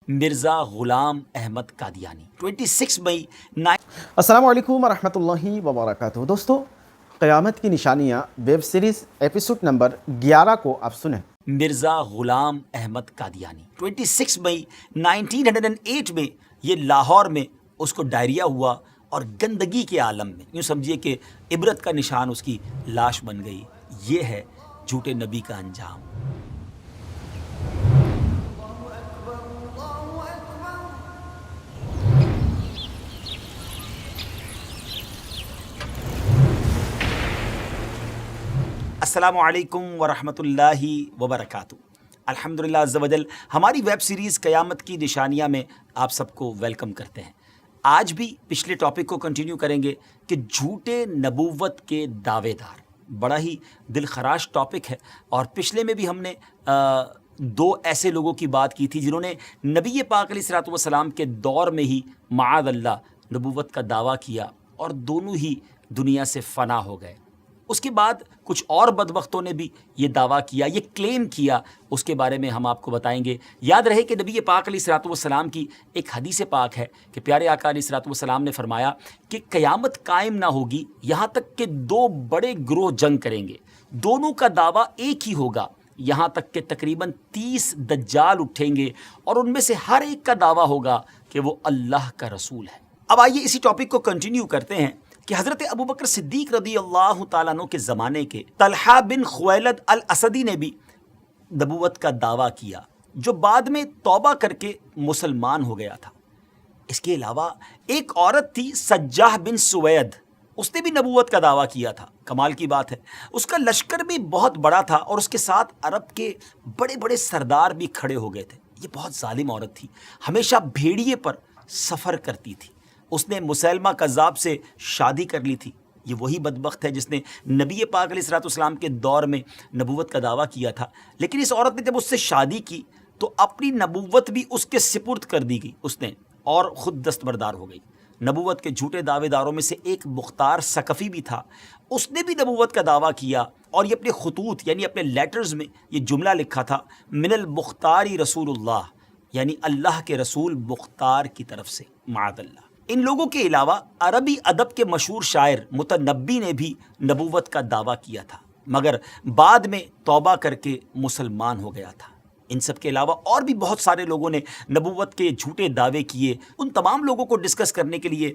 مرزا غلام احمد قادیانی 26 مئی السلام علیکم ورحمۃ اللہ وبرکاتہ۔ دوستو، قیامت کی نشانیاں ویب سیریز ایپیسوڈ نمبر 11 کو آپ سنیں۔ مرزا غلام احمد قادیانی 26 مئی 1908 میں یہ لاہور میں اس کو ڈائریا ہوا اور گندگی کے عالم میں یوں سمجھیے کہ عبرت کا نشان اس کی لاش بن گئی۔ یہ ہے جھوٹے نبی کا انجام۔ السلام علیکم ورحمۃ اللہ وبرکاتہ۔ الحمدللہ عز وجل ہماری ویب سیریز قیامت کی نشانیاں میں آپ سب کو ویلکم کرتے ہیں۔ آج بھی پچھلے ٹاپک کو کنٹینیو کریں گے کہ جھوٹے نبوت کے دعوے دار، بڑا ہی دل خراش ٹاپک ہے، اور پچھلے میں بھی ہم نے دو ایسے لوگوں کی بات کی تھی جنہوں نے نبی پاک علیہ الصلوۃ والسلام کے دور میں ہی معاذ اللہ نبوت کا دعویٰ کیا اور دونوں ہی دنیا سے فنا ہو گئے۔ اس کے بعد کچھ اور بدبختوں نے بھی یہ دعویٰ کیا، یہ کلیم کیا، اس کے بارے میں ہم آپ کو بتائیں گے۔ یاد رہے کہ نبی پاک علیہ الصلوۃ والسلام کی ایک حدیث پاک ہے کہ پیارے آقا علیہ الصلوۃ والسلام نے فرمایا کہ قیامت قائم نہ ہوگی یہاں تک کہ دو بڑے گروہ جنگ کریں گے، دونوں کا دعویٰ ایک ہی ہوگا، یہاں تک کہ تقریباً 30 دجال اٹھیں گے اور ان میں سے ہر ایک کا دعویٰ ہوگا کہ وہ اللہ کا رسول ہے۔ اب آئیے اسی ٹاپک کو کنٹینیو کرتے ہیں کہ حضرت ابوبکر صدیق رضی اللہ تعالیٰ عنہ کے زمانے کے طلحہ بن خویلد الاسدی نے بھی نبوت کا دعویٰ کیا، جو بعد میں توبہ کر کے مسلمان ہو گیا تھا۔ اس کے علاوہ ایک عورت تھی سجاح بن سوید، اس نے بھی نبوت کا دعویٰ کیا تھا۔ کمال کی بات ہے، اس کا لشکر بھی بہت بڑا تھا اور اس کے ساتھ عرب کے بڑے بڑے سردار بھی کھڑے ہو گئے تھے۔ یہ بہت ظالم عورت تھی، ہمیشہ بھیڑیے پر سفر کرتی تھی۔ اس نے مسیلمہ کذاب سے شادی کر لی تھی۔ یہ وہی بدبخت ہے جس نے نبی پاک علیہ الصلوۃ والسلام کے دور میں نبوت کا دعویٰ کیا تھا، لیکن اس عورت نے جب اس سے شادی کی تو اپنی نبوت بھی اس کے سپرد کر دی گئی اس نے، اور خود دستبردار ہو گئی۔ نبوت کے جھوٹے دعوے داروں میں سے ایک مختار ثقفی بھی تھا، اس نے بھی نبوت کا دعویٰ کیا اور یہ اپنے خطوط یعنی اپنے لیٹرز میں یہ جملہ لکھا تھا، من المختاری رسول اللہ، یعنی اللہ کے رسول مختار کی طرف سے، معاذ اللہ۔ ان لوگوں کے علاوہ عربی ادب کے مشہور شاعر متنبی نے بھی نبوت کا دعویٰ کیا تھا، مگر بعد میں توبہ کر کے مسلمان ہو گیا تھا۔ ان سب کے علاوہ اور بھی بہت سارے لوگوں نے نبوت کے جھوٹے دعوے کیے۔ ان تمام لوگوں کو ڈسکس کرنے کے لیے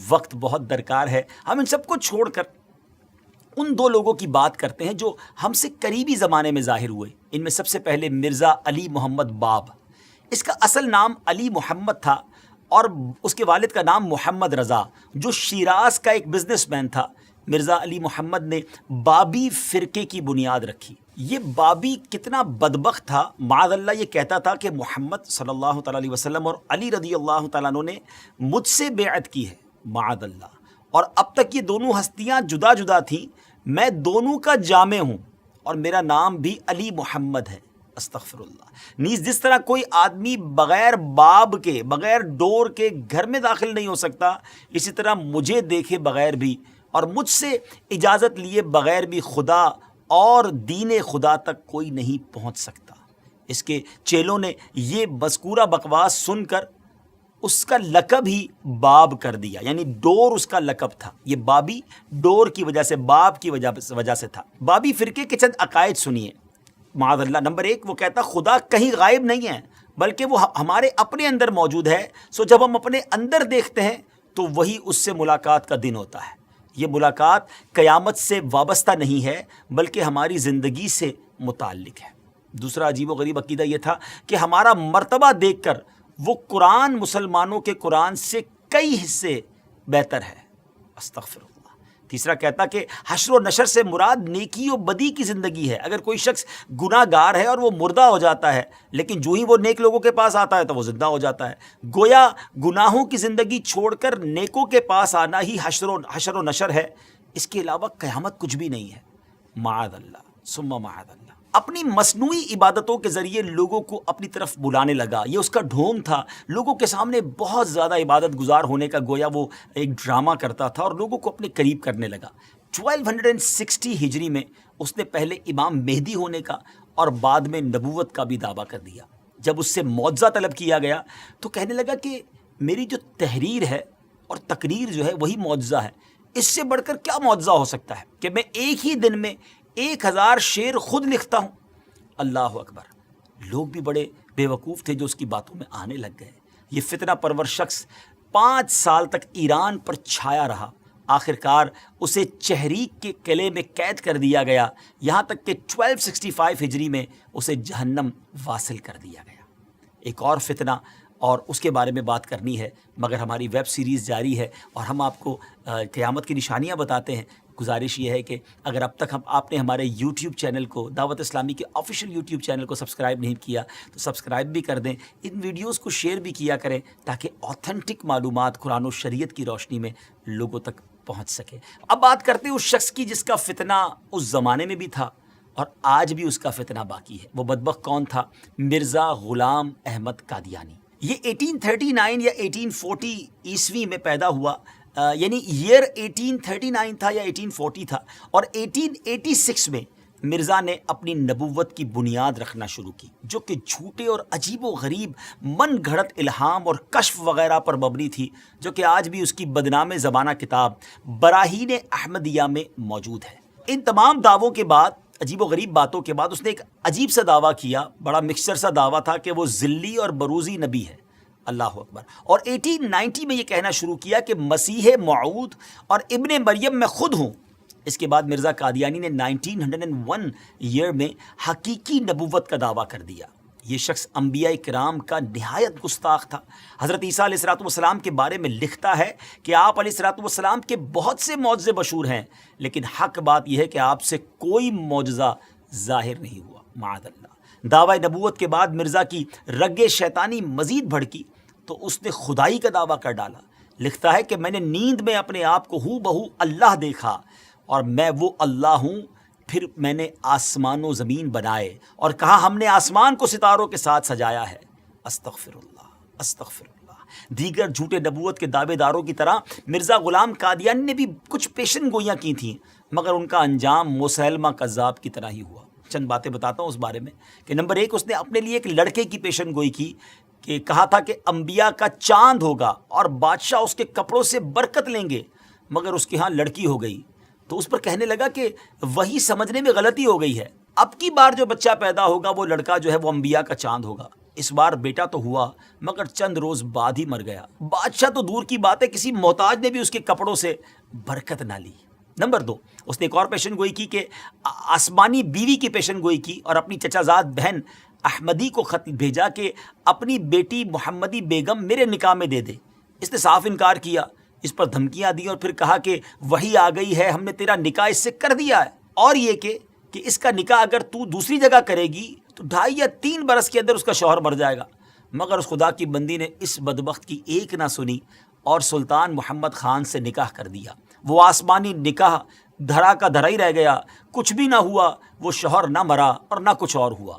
وقت بہت درکار ہے۔ ہم ان سب کو چھوڑ کر ان دو لوگوں کی بات کرتے ہیں جو ہم سے قریبی زمانے میں ظاہر ہوئے۔ ان میں سب سے پہلے مرزا علی محمد باب، اس کا اصل نام علی محمد تھا اور اس کے والد کا نام محمد رضا، جو شیراز کا ایک بزنس مین تھا۔ مرزا علی محمد نے بابی فرقے کی بنیاد رکھی۔ یہ بابی کتنا بدبخت تھا، معاذ اللہ، یہ کہتا تھا کہ محمد صلی اللہ تعالیٰ علیہ وسلم اور علی رضی اللہ تعالیٰ عنہ نے مجھ سے بیعت کی ہے، معاذ اللہ، اور اب تک یہ دونوں ہستیاں جدا جدا تھیں، میں دونوں کا جامع ہوں اور میرا نام بھی علی محمد ہے، استغفر اللہ۔ نیز جس طرح کوئی آدمی بغیر باب کے، بغیر ڈور کے گھر میں داخل نہیں ہو سکتا، اسی طرح مجھے دیکھے بغیر بھی اور مجھ سے اجازت لیے بغیر بھی خدا اور دین خدا تک کوئی نہیں پہنچ سکتا۔ اس کے چیلوں نے یہ مذکورہ بکواس سن کر اس کا لقب ہی باب کر دیا، یعنی ڈور اس کا لقب تھا۔ یہ بابی ڈور کی وجہ سے، باب کی وجہ سے تھا۔ بابی فرقے کے چند عقائد سنیے، معاذ اللہ۔ نمبر 1، وہ کہتا خدا کہیں غائب نہیں ہے بلکہ وہ ہمارے اپنے اندر موجود ہے، سو جب ہم اپنے اندر دیکھتے ہیں تو وہی اس سے ملاقات کا دن ہوتا ہے۔ یہ ملاقات قیامت سے وابستہ نہیں ہے بلکہ ہماری زندگی سے متعلق ہے۔ دوسرا عجیب و غریب عقیدہ یہ تھا کہ ہمارا مرتبہ دیکھ کر وہ قرآن مسلمانوں کے قرآن سے کئی حصے بہتر ہے، استغفر اللہ۔ تیسرا کہتا کہ حشر و نشر سے مراد نیکی و بدی کی زندگی ہے۔ اگر کوئی شخص گناہ گار ہے اور وہ مردہ ہو جاتا ہے، لیکن جو ہی وہ نیک لوگوں کے پاس آتا ہے تو وہ زندہ ہو جاتا ہے۔ گویا گناہوں کی زندگی چھوڑ کر نیکوں کے پاس آنا ہی حشر و نشر ہے، اس کے علاوہ قیامت کچھ بھی نہیں ہے، معاذ اللہ ثم معاذ اللہ۔ اپنی مصنوعی عبادتوں کے ذریعے لوگوں کو اپنی طرف بلانے لگا، یہ اس کا ڈھونگ تھا۔ لوگوں کے سامنے بہت زیادہ عبادت گزار ہونے کا گویا وہ ایک ڈرامہ کرتا تھا اور لوگوں کو اپنے قریب کرنے لگا۔ 1260 ہجری میں اس نے پہلے امام مہدی ہونے کا اور بعد میں نبوت کا بھی دعویٰ کر دیا۔ جب اس سے معجزہ طلب کیا گیا تو کہنے لگا کہ میری جو تحریر ہے اور تقریر جو ہے وہی معجزہ ہے، اس سے بڑھ کر کیا معجزہ ہو سکتا ہے کہ میں ایک ہی دن میں 1000 شعر خود لکھتا ہوں۔ اللہ اکبر! لوگ بھی بڑے بے وقوف تھے جو اس کی باتوں میں آنے لگ گئے۔ یہ فتنہ پرور شخص 5 سال تک ایران پر چھایا رہا، آخرکار اسے چہریک کے قلعے میں قید کر دیا گیا، یہاں تک کہ 1265 ہجری میں اسے جہنم واصل کر دیا گیا۔ ایک اور فتنہ اور اس کے بارے میں بات کرنی ہے، مگر ہماری ویب سیریز جاری ہے اور ہم آپ کو قیامت کی نشانیاں بتاتے ہیں۔ گزارش یہ ہے کہ اگر اب تک آپ نے ہمارے یوٹیوب چینل کو، دعوت اسلامی کے آفیشیل یوٹیوب چینل کو سبسکرائب نہیں کیا تو سبسکرائب بھی کر دیں، ان ویڈیوز کو شیئر بھی کیا کریں تاکہ آتھینٹک معلومات قرآن و شریعت کی روشنی میں لوگوں تک پہنچ سکے۔ اب بات کرتے ہیں اس شخص کی جس کا فتنہ اس زمانے میں بھی تھا اور آج بھی اس کا فتنہ باقی ہے۔ وہ بدبخت کون تھا؟ مرزا غلام احمد قادیانی۔ یہ 1839 یا 1840 عیسوی میں پیدا ہوا، یعنی ایئر 1839 تھا یا 1840 تھا، اور 1886 میں مرزا نے اپنی نبوت کی بنیاد رکھنا شروع کی، جو کہ جھوٹے اور عجیب و غریب من گھڑت الہام اور کشف وغیرہ پر مبنی تھی، جو کہ آج بھی اس کی بدنام زبانہ کتاب براہین احمدیہ میں موجود ہے۔ ان تمام دعووں کے بعد، عجیب و غریب باتوں کے بعد، اس نے ایک عجیب سا دعویٰ کیا، بڑا مکسچر سا دعویٰ تھا کہ وہ ذلی اور بروزی نبی ہے۔ اللہ اکبر! اور 1890 میں یہ کہنا شروع کیا کہ مسیح موعود اور ابن مریم میں خود ہوں۔ اس کے بعد مرزا قادیانی نے 1901 ایئر میں حقیقی نبوت کا دعویٰ کر دیا۔ یہ شخص انبیاء کرام کا نہایت گستاخ تھا۔ حضرت عیسیٰ علیہ السلام کے بارے میں لکھتا ہے کہ آپ علیہ السلام کے بہت سے معجزے مشہور ہیں، لیکن حق بات یہ ہے کہ آپ سے کوئی معجزہ ظاہر نہیں ہوا، معاذ اللہ۔ دعوی نبوت کے بعد مرزا کی رگ شیطانی مزید بھڑکی تو اس نے خدائی کا دعویٰ کر ڈالا۔ لکھتا ہے کہ میں نے نیند میں اپنے آپ کو ہو بہو اللہ دیکھا اور میں وہ اللہ ہوں۔ پھر میں نے آسمان و زمین بنائے اور کہا ہم نے آسمان کو ستاروں کے ساتھ سجایا ہے۔ استغفر اللہ، استغفر اللہ۔ دیگر جھوٹے نبوت کے دعوے داروں کی طرح مرزا غلام قادیانی نے بھی کچھ پیشن گوئیاں کی تھیں، مگر ان کا انجام مسیلمہ کذاب کی طرح ہی ہوا۔ چند باتیں بتاتا ہوں اس بارے میں کہ نمبر 1، اس نے اپنے لیے ایک لڑکے کی پیشن گوئی کی کہ کہا تھا کہ انبیاء کا چاند ہوگا اور بادشاہ اس کے کپڑوں سے برکت لیں گے، مگر اس کے ہاں لڑکی ہو گئی تو اس پر کہنے لگا کہ وہی سمجھنے میں غلطی ہو گئی ہے، اب کی بار جو بچہ پیدا ہوگا وہ لڑکا جو ہے وہ انبیاء کا چاند ہوگا۔ اس بار بیٹا تو ہوا مگر چند روز بعد ہی مر گیا۔ بادشاہ تو دور کی بات ہے، کسی محتاج نے بھی اس کے کپڑوں سے برکت نہ لی۔ نمبر 2، اس نے ایک اور پیشن گوئی کی کہ آسمانی بیوی کی پیشن گوئی کی اور اپنی چچا زاد بہن احمدی کو خط بھیجا کہ اپنی بیٹی محمدی بیگم میرے نکاح میں دے دے۔ اس نے صاف انکار کیا، اس پر دھمکیاں دی اور پھر کہا کہ وہی آ گئی ہے، ہم نے تیرا نکاح اس سے کر دیا ہے، اور یہ کہ اس کا نکاح اگر تو دوسری جگہ کرے گی تو 2.5 یا 3 برس کے اندر اس کا شوہر مر جائے گا۔ مگر اس خدا کی بندی نے اس بدبخت کی ایک نہ سنی اور سلطان محمد خان سے نکاح کر دیا۔ وہ آسمانی نکاح دھرا کا دھرا ہی رہ گیا، کچھ بھی نہ ہوا، وہ شوہر نہ مرا اور نہ کچھ اور ہوا۔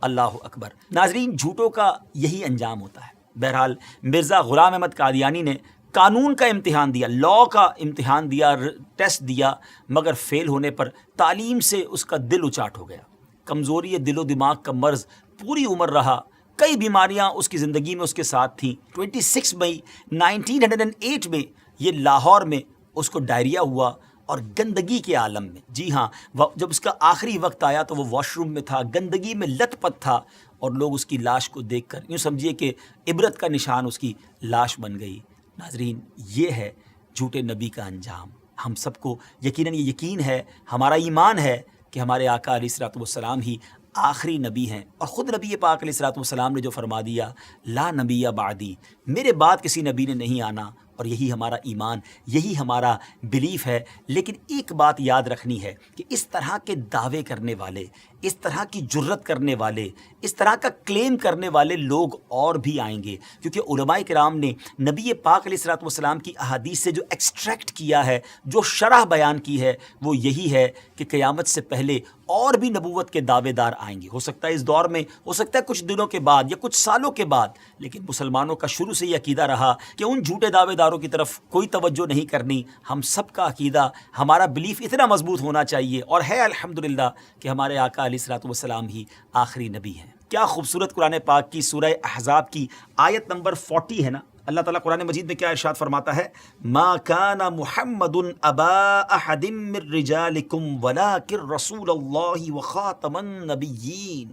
اللہ اکبر! ناظرین، جھوٹوں کا یہی انجام ہوتا ہے۔ بہرحال مرزا غلام احمد قادیانی نے قانون کا امتحان دیا، لا کا امتحان دیا، ٹیسٹ دیا، مگر فیل ہونے پر تعلیم سے اس کا دل اچاٹ ہو گیا۔ کمزوری دل و دماغ کا مرض پوری عمر رہا، کئی بیماریاں اس کی زندگی میں اس کے ساتھ تھیں۔ 26 مئی 1908 میں یہ لاہور میں اس کو ڈائریا ہوا اور گندگی کے عالم میں، جی ہاں، جب اس کا آخری وقت آیا تو وہ واش روم میں تھا، گندگی میں لت پت تھا اور لوگ اس کی لاش کو دیکھ کر یوں سمجھیے کہ عبرت کا نشان اس کی لاش بن گئی۔ ناظرین، یہ ہے جھوٹے نبی کا انجام۔ ہم سب کو یقیناً یہ یقین ہے، ہمارا ایمان ہے کہ ہمارے آقا علیہ السلام ہی آخری نبی ہیں، اور خود نبی پاک علیہ السلام نے جو فرما دیا، لا نبی بعدی، میرے بعد کسی نبی نے نہیں آنا، اور یہی ہمارا ایمان، یہی ہمارا بلیف ہے۔ لیکن ایک بات یاد رکھنی ہے کہ اس طرح کے دعوے کرنے والے، اس طرح کی جرت کرنے والے، اس طرح کا کلیم کرنے والے لوگ اور بھی آئیں گے، کیونکہ علماء کرام نے نبی پاک علیہ السلام کی احادیث سے جو ایکسٹریکٹ کیا ہے، جو شرح بیان کی ہے، وہ یہی ہے کہ قیامت سے پہلے اور بھی نبوت کے دعوے دار آئیں گے۔ ہو سکتا ہے اس دور میں، ہو سکتا ہے کچھ دنوں کے بعد یا کچھ سالوں کے بعد، لیکن مسلمانوں کا شروع سے یہ عقیدہ رہا کہ ان جھوٹے دعوے داروں کی طرف کوئی توجہ نہیں کرنی۔ ہم سب کا عقیدہ، ہمارا بلیف اتنا مضبوط ہونا چاہیے، اور ہے الحمدللہ کہ ہمارے آقا علیہ السلام ہی آخری نبی ہیں۔ کیا خوبصورت قرآن پاک کی سورہ احزاب کی آیت نمبر 40 ہے نا. اللہ تعالیٰ قرآن مجید میں کیا ارشاد فرماتا ہے؟ ما کان محمد ابا احد من رجالکم ولکن رسول اللہ وخاتم النبیین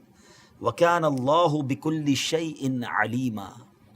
وکان اللہ بکل شیء علیما.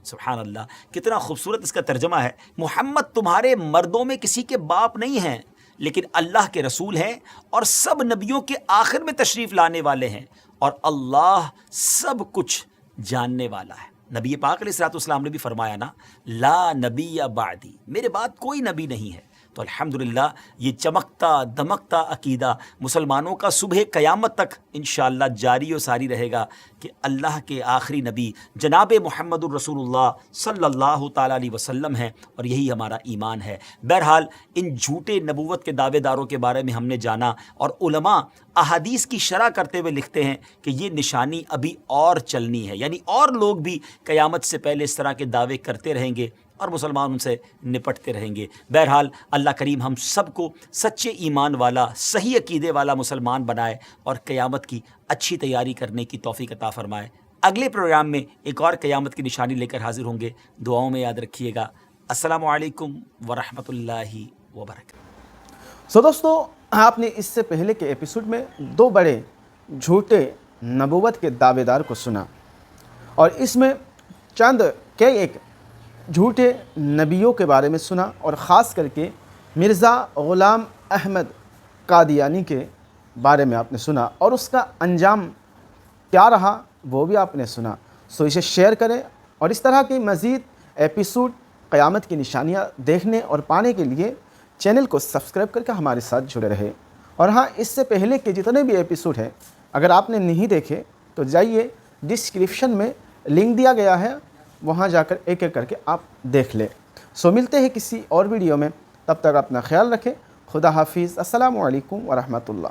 سبحان اللہ، کتنا خوبصورت اس کا ترجمہ ہے. محمد تمہارے مردوں میں کسی کے باپ نہیں ہیں، لیکن اللہ کے رسول ہیں اور سب نبیوں کے آخر میں تشریف لانے والے ہیں، اور اللہ سب کچھ جاننے والا ہے. نبی پاک علیہ الصلوۃ والسلام نے بھی فرمایا نا، لا نبی بعدی، میرے بعد کوئی نبی نہیں ہے. تو الحمدللہ یہ چمکتا دمکتا عقیدہ مسلمانوں کا صبح قیامت تک انشاءاللہ جاری و ساری رہے گا کہ اللہ کے آخری نبی جناب محمد الرسول اللہ صلی اللہ تعالیٰ علیہ وسلم ہیں، اور یہی ہمارا ایمان ہے. بہرحال ان جھوٹے نبوت کے دعوے داروں کے بارے میں ہم نے جانا، اور علماء احادیث کی شرح کرتے ہوئے لکھتے ہیں کہ یہ نشانی ابھی اور چلنی ہے، یعنی اور لوگ بھی قیامت سے پہلے اس طرح کے دعوے کرتے رہیں گے اور مسلمان ان سے نپٹتے رہیں گے. بہرحال اللہ کریم ہم سب کو سچے ایمان والا، صحیح عقیدے والا مسلمان بنائے اور قیامت کی اچھی تیاری کرنے کی توفیق عطا فرمائے. اگلے پروگرام میں ایک اور قیامت کی نشانی لے کر حاضر ہوں گے. دعاؤں میں یاد رکھیے گا. السلام علیکم ورحمۃ اللہ وبرکاتہ. دوستو، آپ نے اس سے پہلے کے ایپیسوڈ میں دو بڑے جھوٹے نبوت کے دعوے دار کو سنا، اور اس میں چند ایک جھوٹے نبیوں کے بارے میں سنا، اور خاص کر کے مرزا غلام احمد قادیانی کے بارے میں آپ نے سنا، اور اس کا انجام کیا رہا وہ بھی آپ نے سنا. سو اسے شیئر کریں، اور اس طرح کی مزید ایپیسوڈ قیامت کی نشانیاں دیکھنے اور پانے کے لیے چینل کو سبسکرائب کر کے ہمارے ساتھ جڑے رہے. اور ہاں، اس سے پہلے کے جتنے بھی ایپیسوڈ ہیں اگر آپ نے نہیں دیکھے تو جائیے، ڈسکرپشن میں لنک دیا گیا ہے، وہاں جا کر ایک ایک کر کے آپ دیکھ لیں. سو ملتے ہیں کسی اور ویڈیو میں، تب تک اپنا خیال رکھیں. خدا حافظ. السلام علیکم ورحمۃ اللہ.